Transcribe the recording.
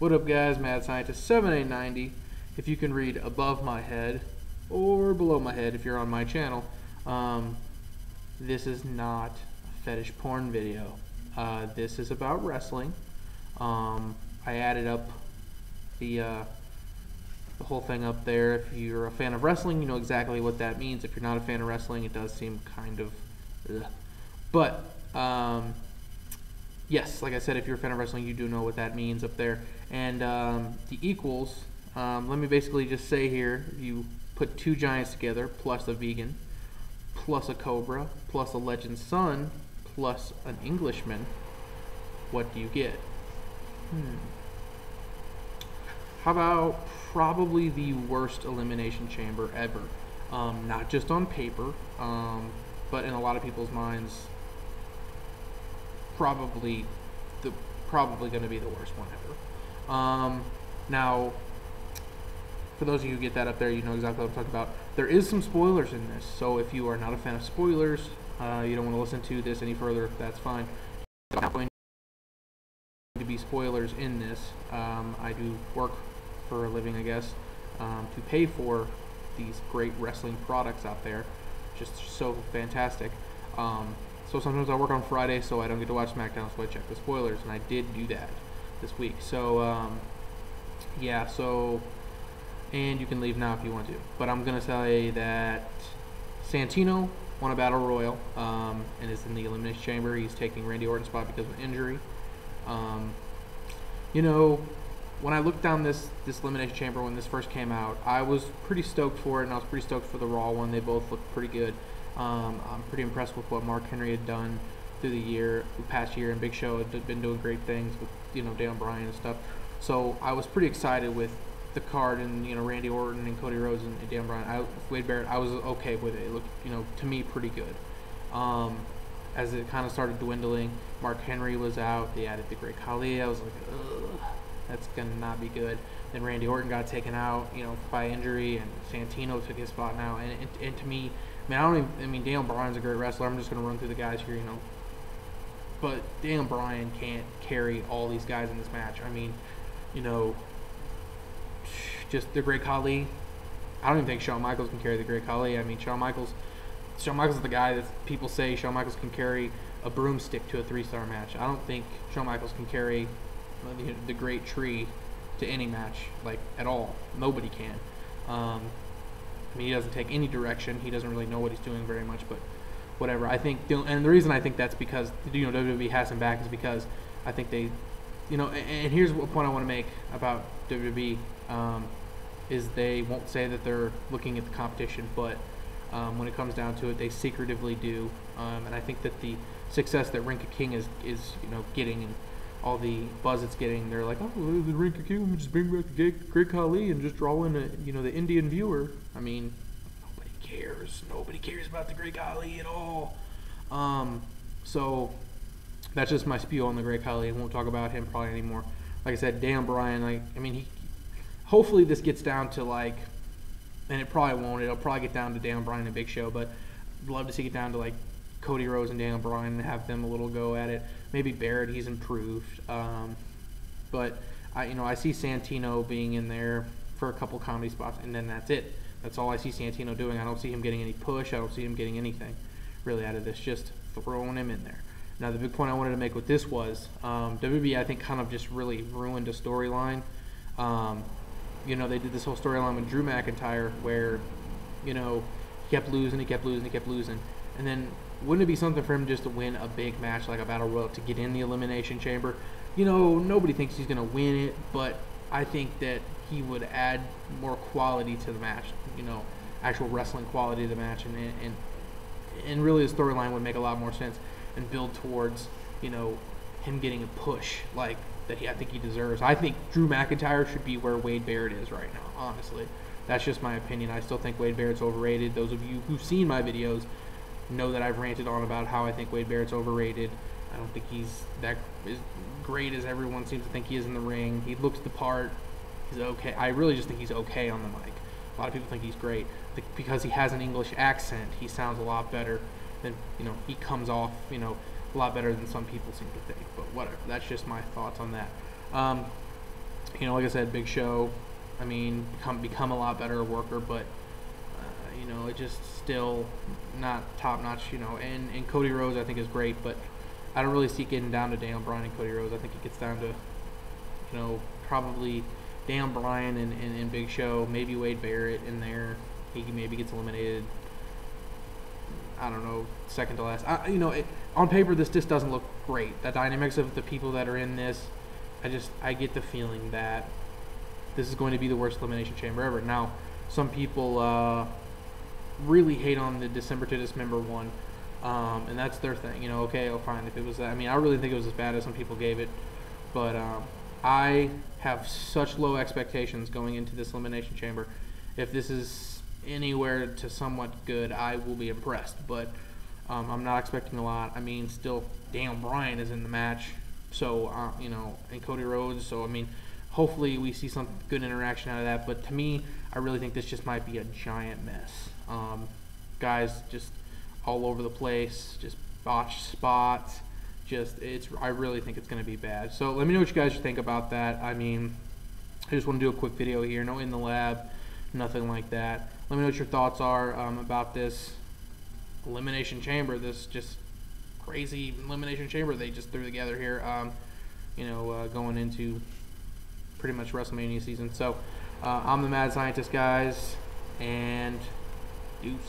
What up, guys? Mad Scientist 7890. If you can read above my head or below my head if you're on my channel, this is not a fetish porn video. This is about wrestling. I added up the whole thing up there. If you're a fan of wrestling, you know exactly what that means. If you're not a fan of wrestling, it does seem kind of ugh. But yes, like I said, if you're a fan of wrestling, you do know what that means up there. And the equals, let me basically just say here, you put two giants together, plus a vegan, plus a Cobra, plus a Legend Son, plus an Englishman, what do you get? How about probably the worst elimination chamber ever? Not just on paper, but in a lot of people's minds, probably going to be the worst one ever. Now, for those of you who get that up there, you know exactly what I'm talking about. There is some spoilers in this, so if you are not a fan of spoilers, you don't want to listen to this any further, that's fine. There's not going to be spoilers in this. I do work for a living, I guess, to pay for these great wrestling products out there. Just so fantastic. So sometimes I work on Friday, so I don't get to watch SmackDown, so I check the spoilers, and I did do that this week. So, yeah, so, and you can leave now if you want to. But I'm going to say that Santino won a Battle Royal, and is in the Elimination Chamber. He's taking Randy Orton's spot because of injury. You know, when I looked down this Elimination Chamber when this first came out, I was pretty stoked for it, and I was pretty stoked for the Raw one. They both looked pretty good. I'm pretty impressed with what Mark Henry had done through the past year, and Big Show had been doing great things with, you know, Daniel Bryan and stuff. So I was pretty excited with the card, and, you know, Randy Orton and Cody Rhodes and Daniel Bryan. Wade Barrett, I was okay with it. It looked, you know, to me pretty good. As it kind of started dwindling, Mark Henry was out. They added the Great Khali. I was like, ugh, that's gonna not be good. Then Randy Orton got taken out, you know, by injury, and Santino took his spot now. And to me, I mean, Daniel Bryan's a great wrestler. I'm just going to run through the guys here, you know. But Daniel Bryan can't carry all these guys in this match. I mean, you know, just the Great Khali. I don't even think Shawn Michaels can carry the Great Khali. I mean, Shawn Michaels is the guy that people say Shawn Michaels can carry a broomstick to a 3-star match. I don't think Shawn Michaels can carry the Great Tree to any match, like, at all. Nobody can. I mean, he doesn't take any direction. He doesn't really know what he's doing very much, but whatever. I think, and the reason I think that's because, you know, WWE has him back is because I think they, you know, and here's what point I want to make about WWE, is they won't say that they're looking at the competition, but when it comes down to it, they secretively do. And I think that the success that Ring of King is you know, getting, and all the buzz it's getting, they're like, oh, the Ring of King, we just bring back the Great Khali and just draw in, you know, the Indian viewer. I mean, nobody cares. Nobody cares about the Great Khali at all. So that's just my spiel on the Great Khali. I won't talk about him probably anymore. Like I said, Dan Bryan, like, I mean, hopefully this gets down to, like, and it probably won't. It'll probably get down to Dan Bryan and Big Show, but I'd love to see it down to, like, Cody Rhodes and Daniel Bryan and have them a little go at it. Maybe Barrett, he's improved. But I see Santino being in there for a couple comedy spots, and then that's it. That's all I see Santino doing. I don't see him getting any push. I don't see him getting anything really out of this. Just throwing him in there. Now, the big point I wanted to make with this was WWE, I think, kind of just really ruined a storyline. You know, they did this whole storyline with Drew McIntyre where, you know, he kept losing, and then wouldn't it be something for him just to win a big match like a Battle Royal to get in the Elimination Chamber? You know, nobody thinks he's going to win it, but I think that he would add more quality to the match, you know, actual wrestling quality to the match, and really the storyline would make a lot more sense and build towards, you know, him getting a push like that I think he deserves. I think Drew McIntyre should be where Wade Barrett is right now, honestly. That's just my opinion. I still think Wade Barrett's overrated. Those of you who've seen my videos know that I've ranted on about how I think Wade Barrett's overrated. I don't think he's that as great as everyone seems to think he is in the ring. He looks the part. He's okay. I really just think he's okay on the mic. A lot of people think he's great. Because he has an English accent, he sounds a lot better than, you know, he comes off, you know, a lot better than some people seem to think. But whatever. That's just my thoughts on that. You know, like I said, Big Show, I mean, become a lot better worker, but you know, it just still not top notch. You know, and Cody Rhodes I think is great, but I don't really see it getting down to Daniel Bryan and Cody Rhodes. I think it gets down to, you know, probably Daniel Bryan and Big Show, maybe Wade Barrett in there. He maybe gets eliminated. I don't know, second to last. You know, on paper this just doesn't look great. The dynamics of the people that are in this, I get the feeling that this is going to be the worst elimination chamber ever. Now, some people really hate on the December to Dismember one, and that's their thing. You know, okay, oh fine. If it was that, I mean, I really think it was as bad as some people gave it, but I have such low expectations going into this elimination chamber. If this is anywhere to somewhat good, I will be impressed, but I'm not expecting a lot. I mean, still Daniel Bryan is in the match, so you know, and Cody Rhodes, so I mean, hopefully we see some good interaction out of that, but to me, I really think this just might be a giant mess. Guys just all over the place, just botched spots, I really think it's going to be bad. So let me know what you guys think about that. I mean, I just want to do a quick video here, no in the lab, nothing like that. Let me know what your thoughts are about this elimination chamber, this just crazy elimination chamber they just threw together here, you know, going into pretty much WrestleMania season. So I'm the Mad Scientist, guys, and deuces.